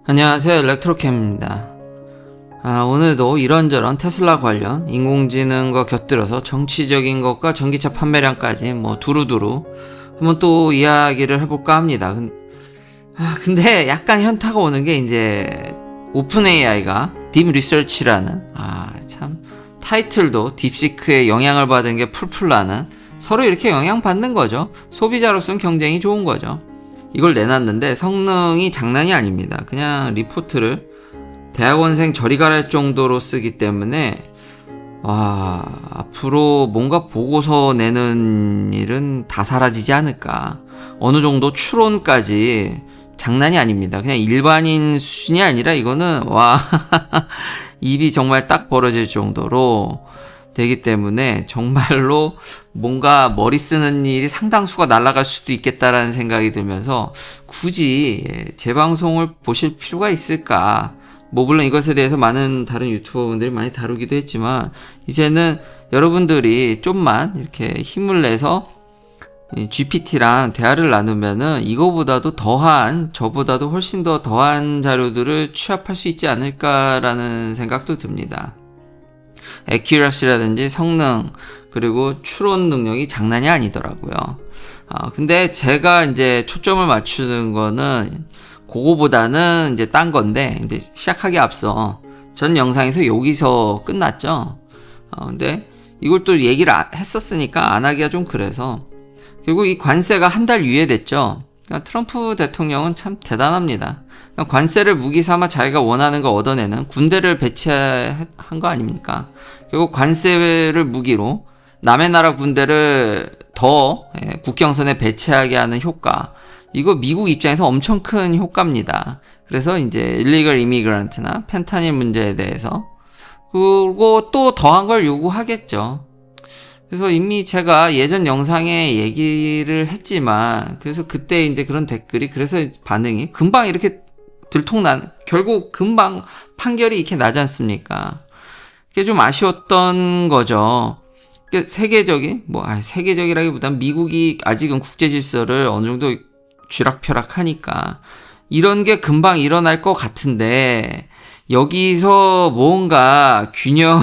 안녕하세요, 일렉트로캠입니다. 오늘도 이런저런 테슬라 관련 인공지능과 곁들여서 정치적인 것과 전기차 판매량까지 두루두루 한번 또 이야기를 해볼까 합니다. 근데 약간 현타가 오는 게 이제 오픈 AI가 딥 리서치라는 참 타이틀도 딥시크의 영향을 받은 게 풀풀 나는, 서로 이렇게 영향받는 거죠. 소비자로서는 경쟁이 좋은 거죠. 이걸 내놨는데 성능이 장난이 아닙니다. 그냥 리포트를 대학원생 저리 가랄 정도로 쓰기 때문에 앞으로 뭔가 보고서 내는 일은 다 사라지지 않을까. 어느 정도 추론까지 장난이 아닙니다. 그냥 일반인 수준이 아니라 이거는 입이 정말 딱 벌어질 정도로 되기 때문에 정말로 뭔가 머리 쓰는 일이 상당수가 날아갈 수도 있겠다라는 생각이 들면서 굳이 재방송을 보실 필요가 있을까. 물론 이것에 대해서 많은 다른 유튜버분들이 많이 다루기도 했지만, 이제는 여러분들이 좀만 이렇게 힘을 내서 GPT랑 대화를 나누면은 이거보다도 더한, 저보다도 훨씬 더 더한 자료들을 취합할 수 있지 않을까라는 생각도 듭니다. 액큐러시라든지 성능, 그리고 추론 능력이 장난이 아니더라고요. 근데 제가 이제 초점을 맞추는 거는 그거보다는 이제 딴 건데, 이제 시작하기 앞서 전 영상에서 여기서 끝났죠. 근데 이걸 또 얘기를 했었으니까 안 하기가 좀 그래서, 결국 이 관세가 한 달 유예됐죠. 그러니까 트럼프 대통령은 참 대단합니다. 관세를 무기 삼아 자기가 원하는 거 얻어내는 군대를 배치한 거 아닙니까? 결국 관세를 무기로 남의 나라 군대를 더 국경선에 배치하게 하는 효과. 이거 미국 입장에서 엄청 큰 효과입니다. 그래서 이제 일리걸 이미그런트나 펜타닐 문제에 대해서 그리고 또 더한 걸 요구하겠죠. 그래서 이미 제가 예전 영상에 얘기를 했지만, 그래서 그때 이제 그런 댓글이, 그래서 반응이 금방 이렇게 결국 금방 판결이 이렇게 나지 않습니까? 그게 좀 아쉬웠던 거죠. 세계적이라기보단 미국이 아직은 국제 질서를 어느 정도 쥐락펴락 하니까 이런 게 금방 일어날 것 같은데, 여기서 뭔가 균형,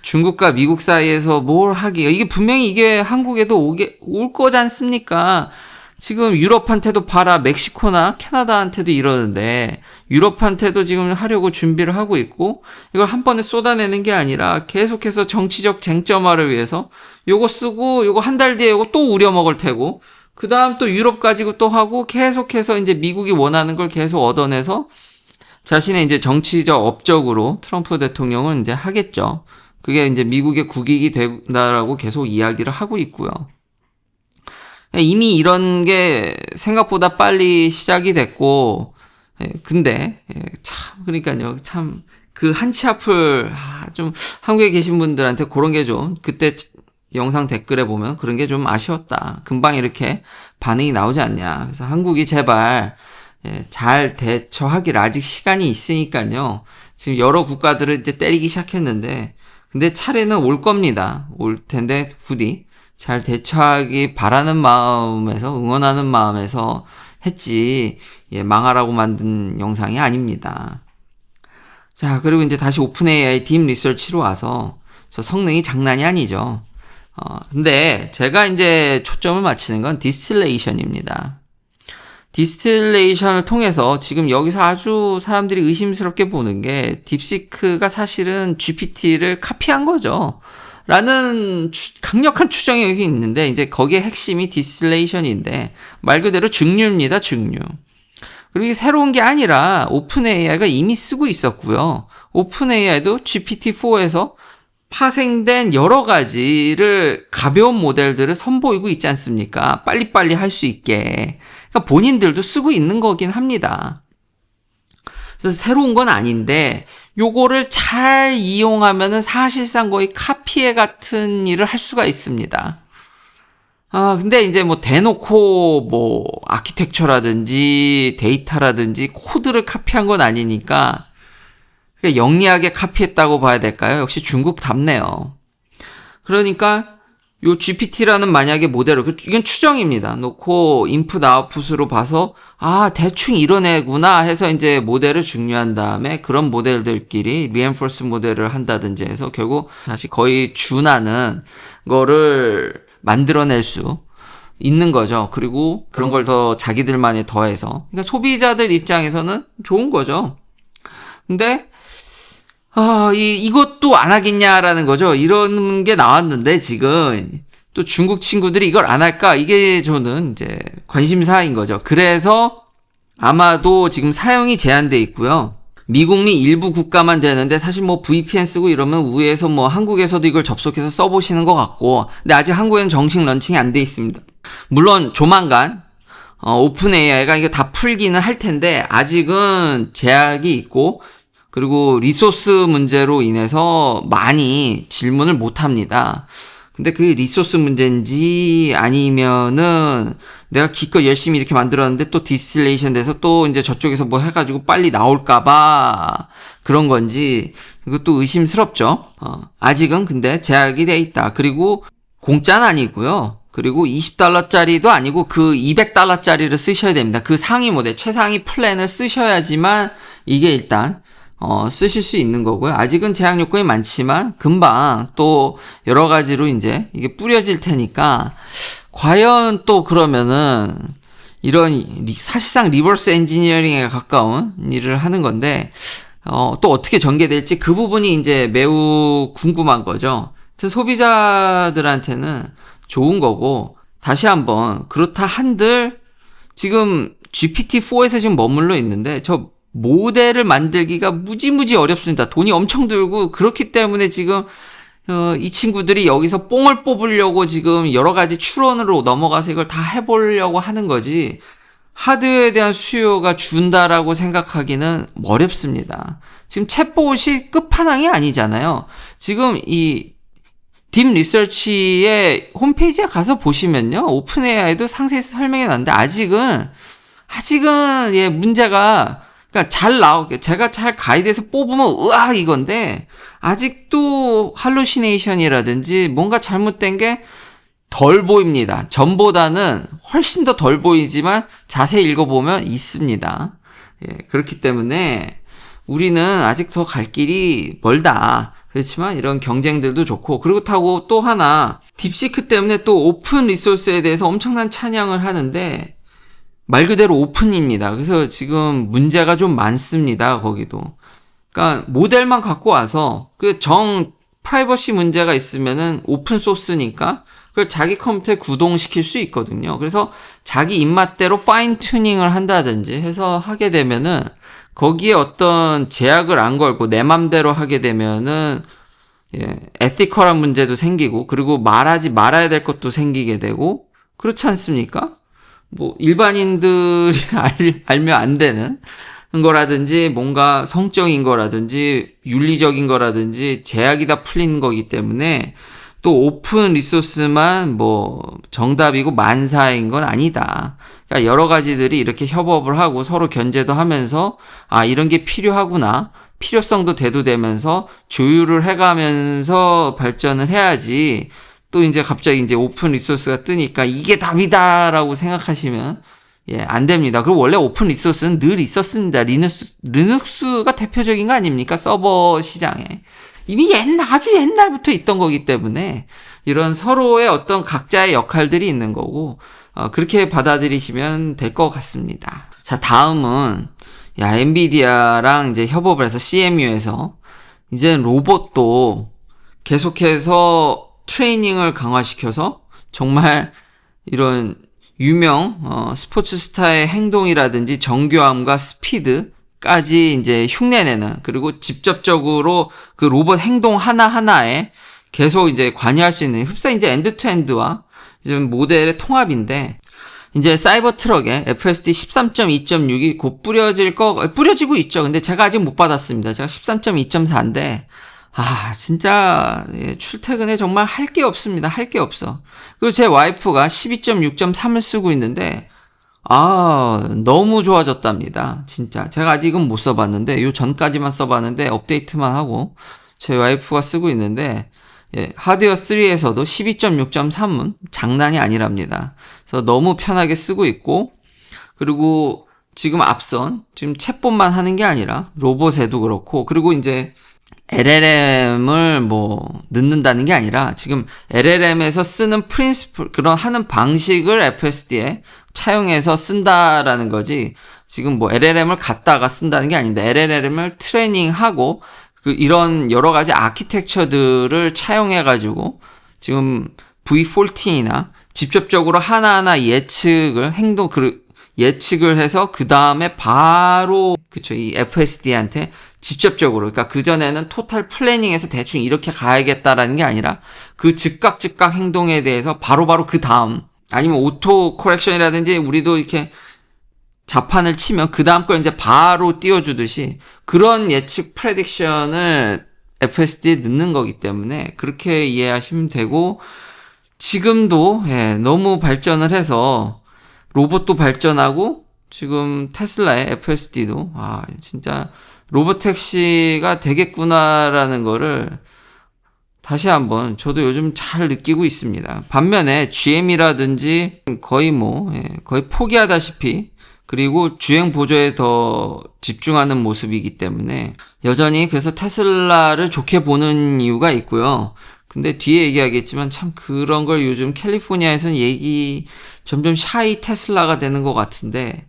중국과 미국 사이에서 뭘 하기가, 이게 분명히 이게 한국에도 올 거지 않습니까? 지금 유럽한테도 봐라, 멕시코나 캐나다한테도 이러는데, 유럽한테도 지금 하려고 준비를 하고 있고, 이걸 한 번에 쏟아내는 게 아니라 계속해서 정치적 쟁점화를 위해서 요거 쓰고, 요거 한 달 뒤에 요거 또 우려먹을 테고, 그 다음 또 유럽 가지고 또 하고, 계속해서 이제 미국이 원하는 걸 계속 얻어내서 자신의 이제 정치적 업적으로 트럼프 대통령은 이제 하겠죠. 그게 이제 미국의 국익이 된다라고 계속 이야기를 하고 있고요. 이미 이런 게 생각보다 빨리 시작이 됐고, 근데 그러니까요, 참 그 한치 앞을 좀 한국에 계신 분들한테 그런 게 좀, 그때 영상 댓글에 보면 그런 게 좀 아쉬웠다. 금방 이렇게 반응이 나오지 않냐. 그래서 한국이 제발 잘 대처하기를, 아직 시간이 있으니까요. 지금 여러 국가들을 이제 때리기 시작했는데, 근데 차례는 올 겁니다. 올 텐데 부디 잘 대처하기 바라는 마음에서, 응원하는 마음에서 했지, 망하라고 만든 영상이 아닙니다. 자, 그리고 이제 다시 오픈 AI 딥 리서치로 와서, 저 성능이 장난이 아니죠. 근데 제가 이제 초점을 맞추는 건 디스틸레이션입니다. 디스틸레이션을 통해서 지금 여기서 아주 사람들이 의심스럽게 보는 게, 딥시크가 사실은 GPT를 카피한 거죠 라는 강력한 추정이 여기 있는데, 이제 거기에 핵심이 디스틸레이션인데 말 그대로 증류입니다. 증류. 그리고 이게 새로운 게 아니라 오픈 AI가 이미 쓰고 있었고요. 오픈 AI도 GPT-4에서 파생된 여러 가지를, 가벼운 모델들을 선보이고 있지 않습니까? 빨리빨리 할 수 있게. 그러니까 본인들도 쓰고 있는 거긴 합니다. 그래서 새로운 건 아닌데, 요거를 잘 이용하면은 사실상 거의 카피해 같은 일을 할 수가 있습니다. 근데 이제 대놓고 아키텍처라든지 데이터라든지 코드를 카피한 건 아니니까, 그러니까 영리하게 카피했다고 봐야 될까요? 역시 중국답네요. 그러니까 요 GPT라는 만약에 모델을, 이건 추정입니다. 놓고 인풋 아웃풋으로 봐서, 대충 이런 애구나 해서 이제 모델을 중요한 다음에 그런 모델들끼리 리엔포스 모델을 한다든지 해서 결국 다시 거의 준하는 거를 만들어낼 수 있는 거죠. 그리고 그런 걸 더 자기들만의 더해서. 그러니까 소비자들 입장에서는 좋은 거죠. 근데 이것도 안 하겠냐라는 거죠. 이런 게 나왔는데, 지금, 또 중국 친구들이 이걸 안 할까? 이게 저는 이제 관심사인 거죠. 그래서 아마도 지금 사용이 제한돼 있고요. 미국 미 일부 국가만 되는데, 사실 뭐 VPN 쓰고 이러면 위에서 뭐 한국에서도 이걸 접속해서 써보시는 것 같고, 근데 아직 한국에는 정식 런칭이 안 돼 있습니다. 물론 조만간, 오픈 AI가 이게 다 풀기는 할 텐데, 아직은 제약이 있고, 그리고 리소스 문제로 인해서 많이 질문을 못 합니다. 근데 그 리소스 문제인지 아니면은 내가 기껏 열심히 이렇게 만들었는데 또 디스틸레이션 돼서 또 이제 저쪽에서 뭐 해가지고 빨리 나올까봐 그런 건지 이것도 의심스럽죠. 아직은 근데 제약이 돼 있다. 그리고 공짜는 아니고요. 그리고 $20짜리도 아니고 그 $200짜리를 쓰셔야 됩니다. 그 상위 모델, 최상위 플랜을 쓰셔야지만 이게 일단 쓰실 수 있는 거고요. 아직은 제약 요건이 많지만 금방 또 여러 가지로 이제 이게 뿌려질 테니까 과연 또 그러면은 이런 사실상 리버스 엔지니어링에 가까운 일을 하는 건데 또 어떻게 전개될지 그 부분이 이제 매우 궁금한 거죠. 소비자들한테는 좋은 거고 다시 한번 그렇다 한들 지금 GPT-4에서 지금 머물러 있는데 저 모델을 만들기가 무지무지 어렵습니다. 돈이 엄청 들고 그렇기 때문에 지금 이 친구들이 여기서 뽕을 뽑으려고 지금 여러 가지 추론으로 넘어가서 이걸 다 해보려고 하는 거지 하드웨어에 대한 수요가 준다라고 생각하기는 어렵습니다. 지금 챗봇이 끝판왕이 아니잖아요. 지금 이 딥 리서치의 홈페이지에 가서 보시면요. 오픈 AI도 상세히 설명해 놨는데 아직은 예, 문제가 그러니까 제가 잘 가이드해서 뽑으면 으악 이건데 아직도 할루시네이션이라든지 뭔가 잘못된 게 덜 보입니다. 전보다는 훨씬 더 덜 보이지만 자세히 읽어보면 있습니다. 예, 그렇기 때문에 우리는 아직 더 갈 길이 멀다. 그렇지만 이런 경쟁들도 좋고 그렇다고 또 하나 딥시크 때문에 또 오픈 리소스에 대해서 엄청난 찬양을 하는데 말 그대로 오픈입니다. 그래서 지금 문제가 좀 많습니다. 거기도. 그러니까 모델만 갖고 와서 그 프라이버시 문제가 있으면은 오픈 소스니까 그걸 자기 컴퓨터에 구동시킬 수 있거든요. 그래서 자기 입맛대로 파인 튜닝을 한다든지 해서 하게 되면은 거기에 어떤 제약을 안 걸고 내 맘대로 하게 되면은 에티컬한 문제도 생기고 그리고 말하지 말아야 될 것도 생기게 되고 그렇지 않습니까? 뭐 일반인들이 알면 안 되는 거라든지 뭔가 성적인 거라든지 윤리적인 거라든지 제약이 다 풀린 거기 때문에 또 오픈 리소스만 뭐 정답이고 만사인 건 아니다. 그러니까 여러 가지들이 이렇게 협업을 하고 서로 견제도 하면서 이런 게 필요하구나. 필요성도 대두되면서 조율을 해가면서 발전을 해야지. 또 이제 갑자기 이제 오픈 리소스가 뜨니까 이게 답이다라고 생각하시면 안 됩니다. 그리고 원래 오픈 리소스는 늘 있었습니다. 리눅스가 대표적인 거 아닙니까? 서버 시장에. 이미 아주 옛날부터 있던 거기 때문에 이런 서로의 어떤 각자의 역할들이 있는 거고 그렇게 받아들이시면 될 것 같습니다. 자, 다음은 엔비디아랑 이제 협업을 해서 CMU에서 이제 로봇도 계속해서 트레이닝을 강화시켜서 정말 이런 유명 스포츠 스타의 행동이라든지 정교함과 스피드까지 이제 흉내내는 그리고 직접적으로 그 로봇 행동 하나하나에 계속 이제 관여할 수 있는 흡사 이제 엔드 투 엔드와 이제 모델의 통합인데 이제 사이버 트럭에 FSD 13.2.6이 곧 뿌려지고 있죠. 근데 제가 아직 못 받았습니다. 제가 13.2.4인데 진짜 출퇴근에 정말 할 게 없습니다. 할 게 없어. 그리고 제 와이프가 12.6.3을 쓰고 있는데 너무 좋아졌답니다. 진짜. 제가 아직은 못 써봤는데 요 전까지만 써봤는데 업데이트만 하고 제 와이프가 쓰고 있는데 예, 하드웨어 3에서도 12.6.3은 장난이 아니랍니다. 그래서 너무 편하게 쓰고 있고, 그리고 지금 앞선, 지금 챗봇만 하는 게 아니라 로봇에도 그렇고, 그리고 이제 LLM을 뭐 넣는다는 게 아니라 지금 LLM에서 쓰는 프린시플, 그런 하는 방식을 FSD에 차용해서 쓴다라는 거지, 지금 뭐 LLM을 갖다가 쓴다는 게 아닙니다. LLM을 트레이닝하고 이런 여러 가지 아키텍처들을 차용해가지고 지금 V14이나 직접적으로 하나하나 예측을, 예측을 해서 그 다음에 바로, 그쵸, 이 FSD한테 직접적으로, 그러니까 그전에는 토탈 플래닝에서 대충 이렇게 가야겠다라는 게 아니라 그 즉각 행동에 대해서 바로바로 그 다음, 아니면 오토 코렉션이라든지 우리도 이렇게 자판을 치면 그 다음 걸 이제 바로 띄워주듯이 그런 예측 프레딕션을 FSD에 넣는 거기 때문에 그렇게 이해하시면 되고, 지금도 너무 발전을 해서 로봇도 발전하고 지금 테슬라의 FSD도 진짜 로봇택시가 되겠구나라는 거를 다시 한번 저도 요즘 잘 느끼고 있습니다. 반면에 GM이라든지 거의 거의 포기하다시피, 그리고 주행 보조에 더 집중하는 모습이기 때문에 여전히 그래서 테슬라를 좋게 보는 이유가 있고요. 근데 뒤에 얘기하겠지만 참 그런 걸 요즘 캘리포니아에서는 점점 샤이 테슬라가 되는 것 같은데,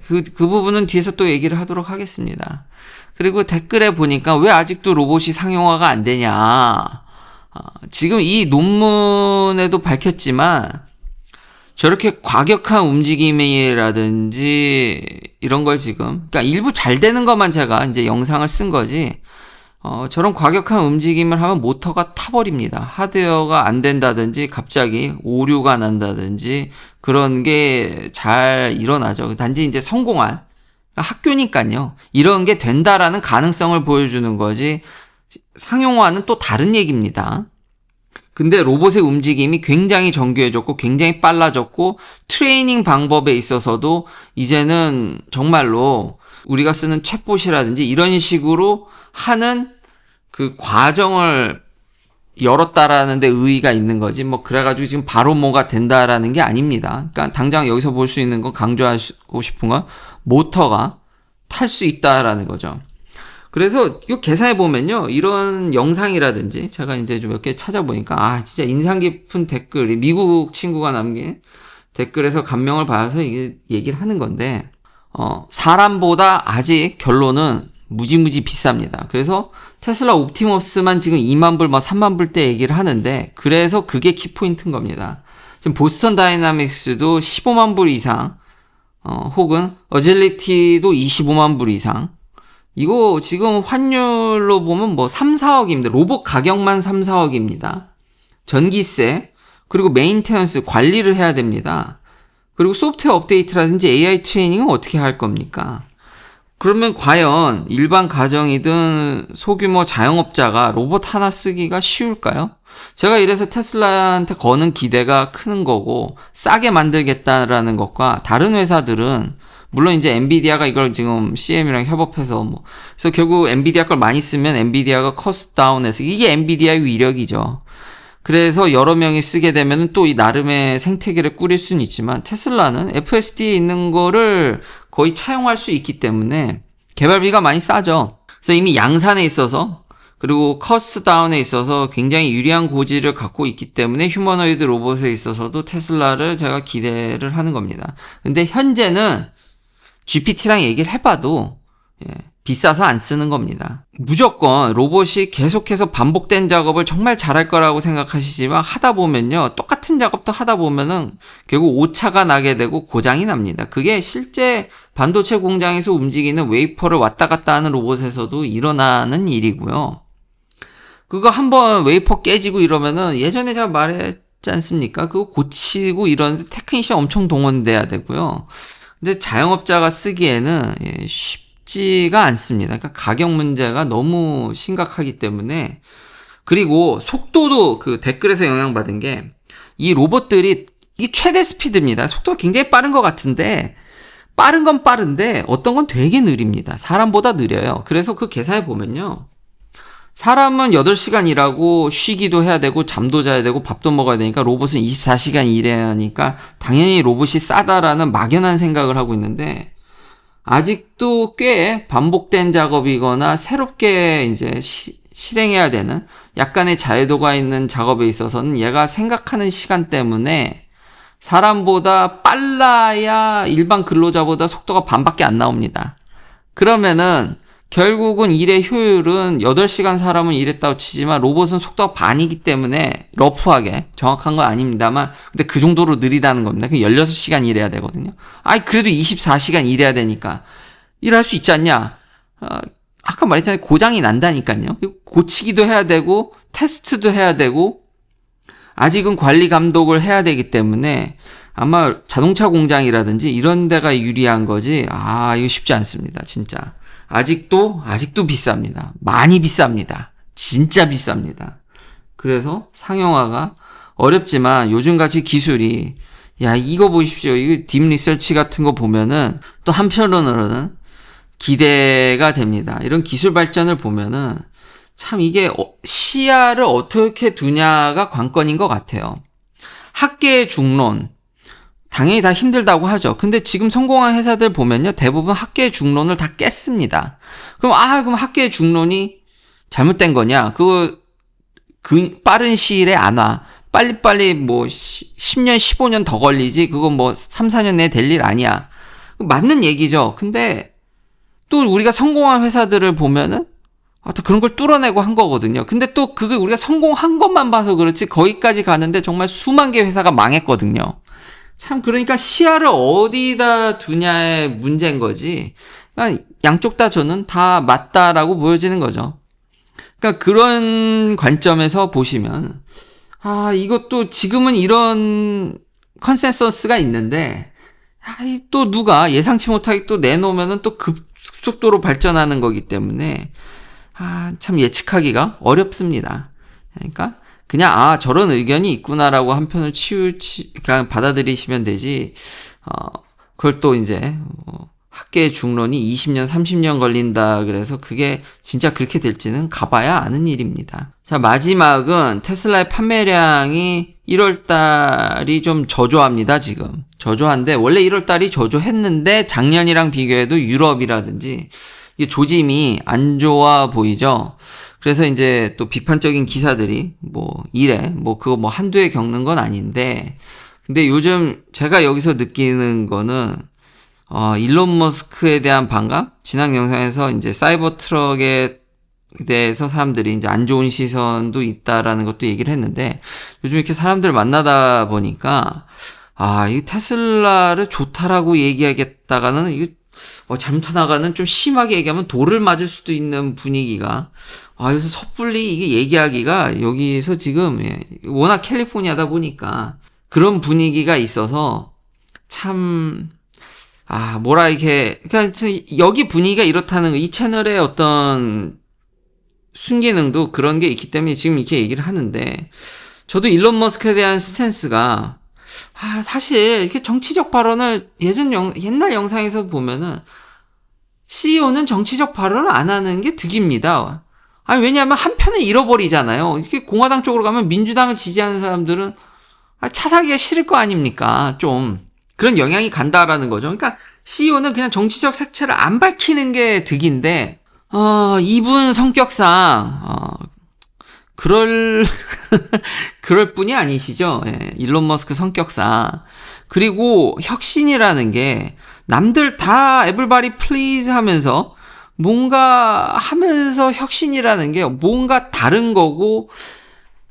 그 부분은 뒤에서 또 얘기를 하도록 하겠습니다. 그리고 댓글에 보니까 왜 아직도 로봇이 상용화가 안 되냐. 지금 이 논문에도 밝혔지만 저렇게 과격한 움직임이라든지 이런 걸 그러니까 일부 잘 되는 것만 제가 이제 영상을 쓴 거지, 저런 과격한 움직임을 하면 모터가 타버립니다. 하드웨어가 안 된다든지 갑자기 오류가 난다든지 그런 게 잘 일어나죠. 단지 이제 성공한, 학교니까요. 이런 게 된다라는 가능성을 보여주는 거지, 상용화는 또 다른 얘기입니다. 근데 로봇의 움직임이 굉장히 정교해졌고 굉장히 빨라졌고, 트레이닝 방법에 있어서도 이제는 정말로 우리가 쓰는 챗봇이라든지 이런 식으로 하는 그 과정을 열었다라는 데 의의가 있는 거지, 그래가지고 지금 바로 뭐가 된다라는 게 아닙니다. 그러니까 당장 여기서 볼 수 있는 건, 강조하고 싶은 건 모터가 탈 수 있다라는 거죠. 그래서 이거 계산해 보면요, 이런 영상이라든지 제가 이제 좀 몇 개 찾아보니까 진짜 인상 깊은 댓글이 미국 친구가 남긴 댓글에서 감명을 받아서 이게 얘기를 하는 건데, 사람보다 아직 결론은 무지무지 비쌉니다. 그래서 테슬라 옵티머스만 지금 2만 불, 3만 불대 얘기를 하는데, 그래서 그게 키포인트인 겁니다. 지금 보스턴 다이나믹스도 15만 불 이상, 혹은 어질리티도 25만 불 이상. 이거 지금 환율로 보면 3, 4억입니다. 로봇 가격만 3, 4억입니다. 전기세, 그리고 메인테넌스, 관리를 해야 됩니다. 그리고 소프트웨어 업데이트라든지 AI 트레이닝은 어떻게 할 겁니까? 그러면 과연 일반 가정이든 소규모 자영업자가 로봇 하나 쓰기가 쉬울까요? 제가 이래서 테슬라한테 거는 기대가 큰 거고, 싸게 만들겠다라는 것과 다른 회사들은, 물론 이제 엔비디아가 이걸 지금 CM이랑 협업해서 그래서 결국 엔비디아 걸 많이 쓰면 엔비디아가 커스트 다운해서, 이게 엔비디아의 위력이죠. 그래서 여러 명이 쓰게 되면 또 이 나름의 생태계를 꾸릴 수는 있지만, 테슬라는 FSD에 있는 거를 거의 차용할 수 있기 때문에 개발비가 많이 싸죠. 그래서 이미 양산에 있어서, 그리고 커스트 다운에 있어서 굉장히 유리한 고지를 갖고 있기 때문에 휴머노이드 로봇에 있어서도 테슬라를 제가 기대를 하는 겁니다. 근데 현재는 GPT랑 얘기를 해봐도 비싸서 안 쓰는 겁니다. 무조건 로봇이 계속해서 반복된 작업을 정말 잘할 거라고 생각하시지만, 하다 보면요, 똑같은 작업도 하다 보면은 결국 오차가 나게 되고 고장이 납니다. 그게 실제 반도체 공장에서 움직이는 웨이퍼를 왔다 갔다 하는 로봇에서도 일어나는 일이고요. 그거 한번 웨이퍼 깨지고 이러면은, 예전에 제가 말했지 않습니까? 그거 고치고 이러는데 테크니션 엄청 동원돼야 되고요. 근데 자영업자가 쓰기에는 쉽지가 않습니다. 그러니까 가격 문제가 너무 심각하기 때문에. 그리고 속도도, 그 댓글에서 영향받은 게, 이 로봇들이 이 최대 스피드입니다. 속도가 굉장히 빠른 것 같은데, 빠른 건 빠른데 어떤 건 되게 느립니다. 사람보다 느려요. 그래서 그 계산해 보면요, 사람은 8시간 일하고 쉬기도 해야 되고 잠도 자야 되고 밥도 먹어야 되니까 로봇은 24시간 일해야 하니까 당연히 로봇이 싸다라는 막연한 생각을 하고 있는데 아직도 꽤 반복된 작업이거나 새롭게 이제 실행해야 되는 약간의 자유도가 있는 작업에 있어서는 얘가 생각하는 시간 때문에 사람보다 빨라야 일반 근로자보다 속도가 반밖에 안 나옵니다. 그러면은 결국은 일의 효율은 8시간 사람은 일했다고 치지만 로봇은 속도가 반이기 때문에 러프하게 정확한 건 아닙니다만 근데 그 정도로 느리다는 겁니다. 그럼 16시간 일해야 되거든요. 아이 그래도 24시간 일해야 되니까 일할 수 있지 않냐. 아까 말했잖아요. 고장이 난다니까요. 고치기도 해야 되고 테스트도 해야 되고 아직은 관리 감독을 해야 되기 때문에 아마 자동차 공장이라든지 이런 데가 유리한 거지 이거 쉽지 않습니다. 진짜. 아직도 비쌉니다. 많이 비쌉니다. 진짜 비쌉니다. 그래서 상용화가 어렵지만 요즘같이 기술이 이거 보십시오. 이거 딥 리서치 같은 거 보면은 또 한편으로는 기대가 됩니다. 이런 기술 발전을 보면은 참 이게 시야를 어떻게 두냐가 관건인 것 같아요. 학계의 중론 당연히 다 힘들다고 하죠. 근데 지금 성공한 회사들 보면요. 대부분 학계의 중론을 다 깼습니다. 그럼 학계의 중론이 잘못된 거냐? 그 빠른 시일에 안 와. 빨리빨리 10년, 15년 더 걸리지. 그건 3, 4년 내에 될 일 아니야. 맞는 얘기죠. 근데 또 우리가 성공한 회사들을 보면은 또 그런 걸 뚫어내고 한 거거든요. 근데 또 그게 우리가 성공한 것만 봐서 그렇지 거기까지 가는데 정말 수만 개 회사가 망했거든요. 참 그러니까 시야를 어디다 두냐의 문제인 거지. 그러니까 양쪽 다 저는 다 맞다라고 보여지는 거죠. 그러니까 그런 관점에서 보시면 이것도 지금은 이런 컨센서스가 있는데 또 누가 예상치 못하게 또 내놓으면은 또 급속도로 발전하는 거기 때문에 참 예측하기가 어렵습니다. 그러니까 그냥 저런 의견이 있구나라고 한편을 그냥 받아들이시면 되지. 그걸 또 이제 학계의 중론이 20년, 30년 걸린다 그래서 그게 진짜 그렇게 될지는 가봐야 아는 일입니다. 자, 마지막은 테슬라의 판매량이 1월 달이 좀 저조합니다, 지금. 저조한데 원래 1월 달이 저조했는데 작년이랑 비교해도 유럽이라든지 이게 조짐이 안 좋아 보이죠. 그래서 이제 또 비판적인 기사들이 그거 한두 해 겪는 건 아닌데 근데 요즘 제가 여기서 느끼는 거는 일론 머스크에 대한 반감? 지난 영상에서 이제 사이버 트럭에 대해서 사람들이 이제 안 좋은 시선도 있다라는 것도 얘기를 했는데 요즘 이렇게 사람들 만나다 보니까 이 테슬라를 좋다라고 얘기하겠다가는 이거 잘못하다가는 좀 심하게 얘기하면 돌을 맞을 수도 있는 분위기가 그래서 섣불리 이게 얘기하기가 여기서 지금 워낙 캘리포니아다 보니까 그런 분위기가 있어서 참 그러니까 여기 분위기가 이렇다는 거, 이 채널의 어떤 순기능도 그런 게 있기 때문에 지금 이렇게 얘기를 하는데 저도 일론 머스크에 대한 스탠스가 사실 이렇게 정치적 발언을 옛날 영상에서 보면은 CEO는 정치적 발언을 안 하는 게 득입니다. 왜냐하면 한편을 잃어버리잖아요. 이렇게 공화당 쪽으로 가면 민주당을 지지하는 사람들은 차 사기가 싫을 거 아닙니까? 좀 그런 영향이 간다라는 거죠. 그러니까 CEO는 그냥 정치적 색채를 안 밝히는 게 득인데 이분 성격상 그럴 뿐이 아니시죠. 일론 머스크 성격상. 그리고 혁신이라는 게 남들 다 everybody please 하면서 뭔가 하면서 혁신이라는 게 뭔가 다른 거고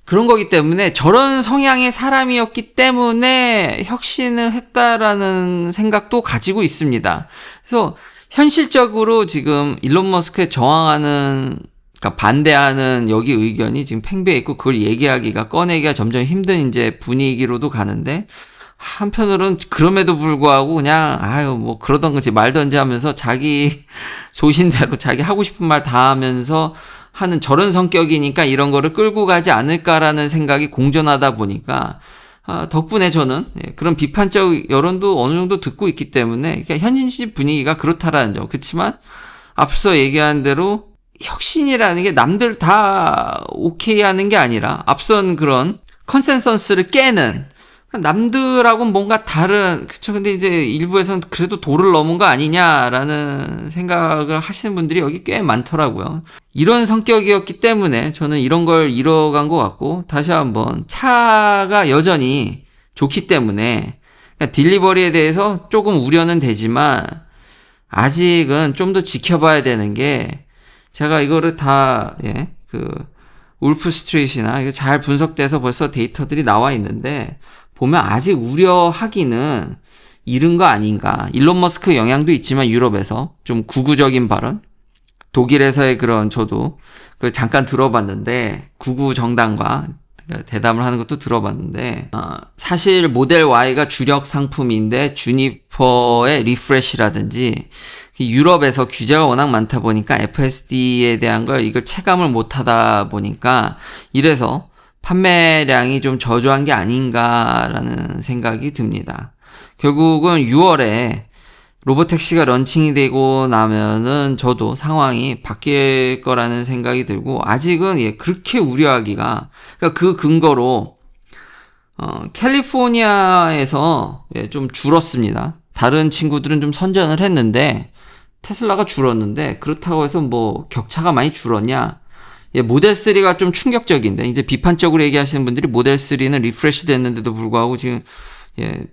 그런 거기 때문에 저런 성향의 사람이었기 때문에 혁신을 했다라는 생각도 가지고 있습니다. 그래서 현실적으로 지금 일론 머스크에 저항하는 그러니까 반대하는 여기 의견이 지금 팽배해 있고 그걸 얘기하기가 꺼내기가 점점 힘든 이제 분위기로도 가는데 한편으로는 그럼에도 불구하고 그냥 그러던 거지 말던지 하면서 자기 소신대로 자기 하고 싶은 말 다 하면서 하는 저런 성격이니까 이런 거를 끌고 가지 않을까라는 생각이 공존하다 보니까 덕분에 저는 그런 비판적 여론도 어느 정도 듣고 있기 때문에 그러니까 현실 분위기가 그렇다라는 점. 그렇지만 앞서 얘기한 대로 혁신이라는 게 남들 다 오케이 하는 게 아니라 앞선 그런 컨센서스를 깨는, 남들하고는 뭔가 다른, 그쵸. 근데 이제 일부에서는 그래도 도를 넘은 거 아니냐라는 생각을 하시는 분들이 여기 꽤 많더라고요. 이런 성격이었기 때문에 저는 이런 걸 잃어간 것 같고, 다시 한번 차가 여전히 좋기 때문에 그러니까 딜리버리에 대해서 조금 우려는 되지만 아직은 좀 더 지켜봐야 되는 게, 제가 이거를 다 울프 스트리트나 이거 잘 분석돼서 벌써 데이터들이 나와 있는데, 보면 아직 우려하기는 이른 거 아닌가. 일론 머스크 영향도 있지만 유럽에서 좀 구구적인 발언, 독일에서의 그런, 저도 그 잠깐 들어봤는데, 구구 정당과 대담을 하는 것도 들어봤는데, 사실 모델 Y가 주력 상품인데 주니퍼의 리프레시라든지 유럽에서 규제가 워낙 많다 보니까 FSD에 대한 이걸 체감을 못 하다 보니까 이래서 판매량이 좀 저조한 게 아닌가라는 생각이 듭니다. 결국은 6월에 로보택시가 런칭이 되고 나면은 저도 상황이 바뀔 거라는 생각이 들고, 아직은 그렇게 우려하기가, 그러니까 그 근거로 캘리포니아에서 좀 줄었습니다. 다른 친구들은 좀 선전을 했는데 테슬라가 줄었는데, 그렇다고 해서 뭐 격차가 많이 줄었냐? 모델 3가 좀 충격적인데, 이제 비판적으로 얘기하시는 분들이 모델 3는 리프레시 됐는데도 불구하고 지금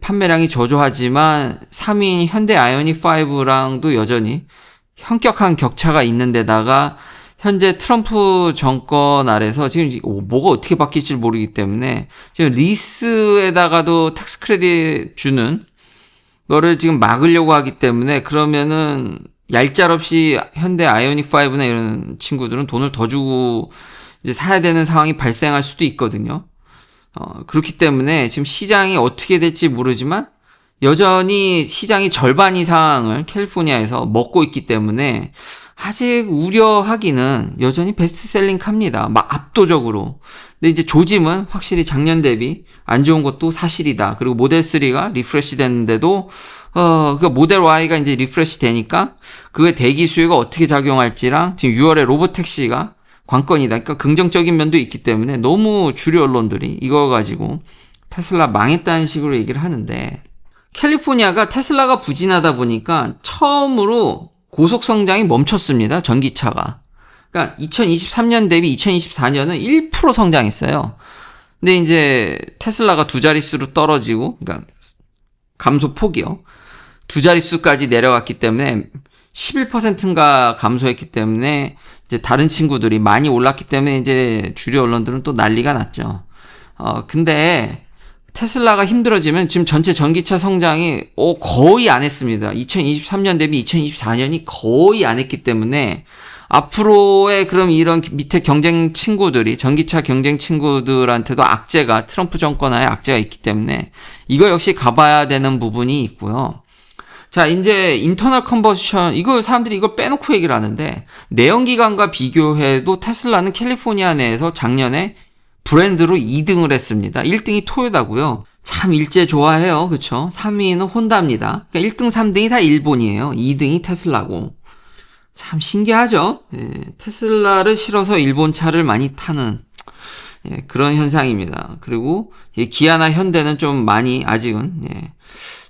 판매량이 저조하지만 3위인 현대 아이오닉 5랑도 여전히 현격한 격차가 있는데다가 현재 트럼프 정권 아래서 지금 뭐가 어떻게 바뀔지 모르기 때문에 지금 리스에다가도 텍스 크레딧 주는 거를 지금 막으려고 하기 때문에, 그러면은 얄짤없이 현대 아이오닉 5나 이런 친구들은 돈을 더 주고 이제 사야 되는 상황이 발생할 수도 있거든요. 그렇기 때문에 지금 시장이 어떻게 될지 모르지만 여전히 시장이 절반 이상을 캘리포니아에서 먹고 있기 때문에 아직 우려하기는 여전히 베스트셀링 카입니다. 막 압도적으로. 근데 이제 조짐은 확실히 작년 대비 안 좋은 것도 사실이다. 그리고 모델 3가 리프레시 됐는데도 그 모델 Y가 이제 리프레시 되니까 그의 대기 수요가 어떻게 작용할지랑, 지금 6월에 로보택시가 관건이다. 그러니까 긍정적인 면도 있기 때문에 너무 주류 언론들이 이거 가지고 테슬라 망했다는 식으로 얘기를 하는데, 캘리포니아가 테슬라가 부진하다 보니까 처음으로 고속 성장이 멈췄습니다. 전기차가. 그러니까 2023년 대비 2024년은 1% 성장했어요. 근데 이제 테슬라가 두 자릿수로 떨어지고, 그러니까 감소폭이요. 두 자릿수까지 내려갔기 때문에 11%인가 감소했기 때문에 이제 다른 친구들이 많이 올랐기 때문에 이제 주류 언론들은 또 난리가 났죠. 근데 테슬라가 힘들어지면 지금 전체 전기차 성장이 거의 안 했습니다. 2023년 대비 2024년이 거의 안 했기 때문에 앞으로의 그럼 이런 밑에 경쟁 친구들이, 전기차 경쟁 친구들한테도 악재가, 트럼프 정권하에 악재가 있기 때문에 이거 역시 가봐야 되는 부분이 있고요. 자, 이제 인터널 컨버션, 이거 사람들이 이걸 빼놓고 얘기를 하는데, 내연기관과 비교해도 테슬라는 캘리포니아 내에서 작년에 브랜드로 2등을 했습니다. 1등이 토요다고요. 참 일제 좋아해요. 그쵸? 3위는 혼다입니다. 그러니까 1등, 3등이 다 일본이에요. 2등이 테슬라고. 참 신기하죠? 테슬라를 실어서 일본 차를 많이 타는 그런 현상입니다. 그리고 기아나 현대는 좀 많이 아직은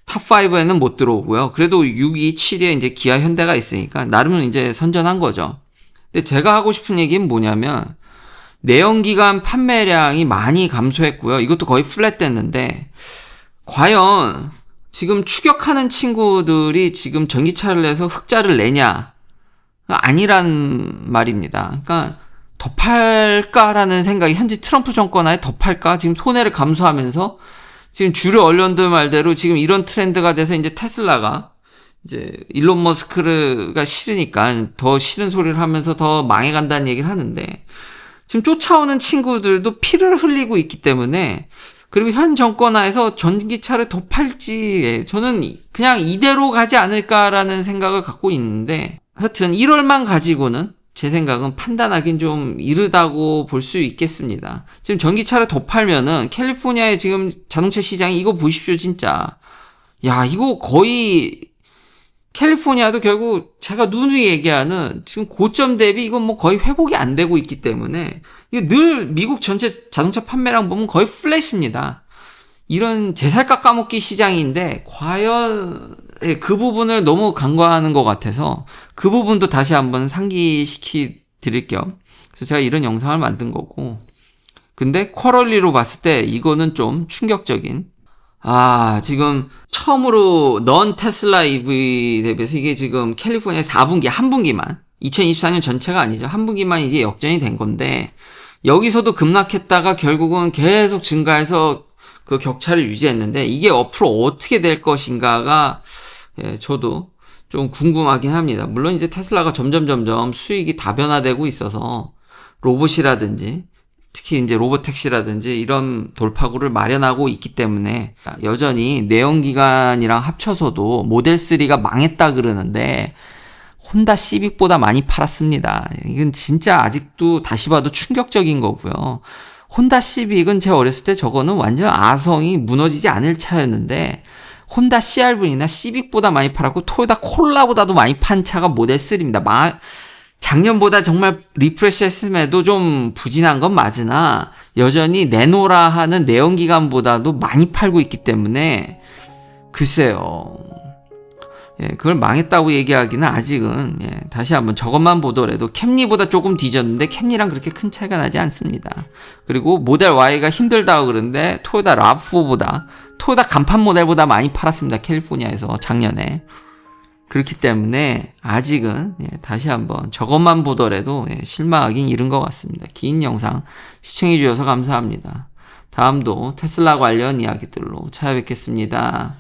탑5에는 못 들어오고요. 그래도 6위, 7위에 이제 기아 현대가 있으니까 나름 이제 선전한 거죠. 근데 제가 하고 싶은 얘기는 뭐냐면, 내연기관 판매량이 많이 감소했고요. 이것도 거의 플랫 됐는데, 과연 지금 추격하는 친구들이 지금 전기차를 내서 흑자를 내냐? 아니란 말입니다. 그러니까 더 팔까라는 생각이, 현재 트럼프 정권 하에 더 팔까? 지금 손해를 감수하면서 지금 주류 언론들 말대로 지금 이런 트렌드가 돼서 이제 테슬라가 이제 일론 머스크가 싫으니까 더 싫은 소리를 하면서 더 망해간다는 얘기를 하는데, 지금 쫓아오는 친구들도 피를 흘리고 있기 때문에, 그리고 현 정권 하에서 전기차를 더 팔지, 저는 그냥 이대로 가지 않을까라는 생각을 갖고 있는데, 하여튼 1월만 가지고는 제 생각은 판단하긴 좀 이르다고 볼 수 있겠습니다. 지금 전기차를 더 팔면은 캘리포니아의 지금 자동차 시장이, 이거 보십시오 진짜. 야, 이거 거의 캘리포니아도 결국 제가 누누이 얘기하는 지금 고점 대비 이건 뭐 거의 회복이 안 되고 있기 때문에 이게 늘 미국 전체 자동차 판매량 보면 거의 플랫입니다. 이런 제살 깎아먹기 시장인데 과연 그 부분을 너무 간과하는 것 같아서 그 부분도 다시 한번 상기시키 드릴 겸 그래서 제가 이런 영상을 만든 거고 근데 쿼럴리로 봤을 때 이거는 좀 충격적인 지금 처음으로 넌 테슬라 EV 대비해서 이게 지금 캘리포니아 4분기 한 분기만 2024년 전체가 아니죠. 한 분기만 이제 역전이 된 건데 여기서도 급락했다가 결국은 계속 증가해서 그 격차를 유지했는데 이게 앞으로 어떻게 될 것인가가 저도 좀 궁금하긴 합니다. 물론 이제 테슬라가 점점 수익이 다변화되고 있어서 로봇이라든지 특히 이제 로보택시라든지 이런 돌파구를 마련하고 있기 때문에 여전히 내연기관이랑 합쳐서도 모델 3가 망했다 그러는데 혼다 시빅보다 많이 팔았습니다. 이건 진짜 아직도 다시 봐도 충격적인 거고요. 혼다 시빅은 제가 어렸을 때 저거는 완전 아성이 무너지지 않을 차였는데 혼다 CR-V나 시빅보다 많이 팔았고 토요타 콜라보다도 많이 판 차가 모델 3입니다. 작년보다 정말 리프레시 했음에도 좀 부진한 건 맞으나 여전히 내노라 하는 내연기관보다도 많이 팔고 있기 때문에 글쎄요. 그걸 망했다고 얘기하기는 아직은 다시 한번 저것만 보더라도 캠리보다 조금 뒤졌는데 캠리랑 그렇게 큰 차이가 나지 않습니다. 그리고 모델 Y가 힘들다고 그러는데 토요타 RAV4보다 토요타 간판 모델보다 많이 팔았습니다. 캘리포니아에서 작년에. 그렇기 때문에 아직은 다시 한번 저것만 보더라도 실망하긴 이른 것 같습니다. 긴 영상 시청해 주셔서 감사합니다. 다음도 테슬라 관련 이야기들로 찾아뵙겠습니다.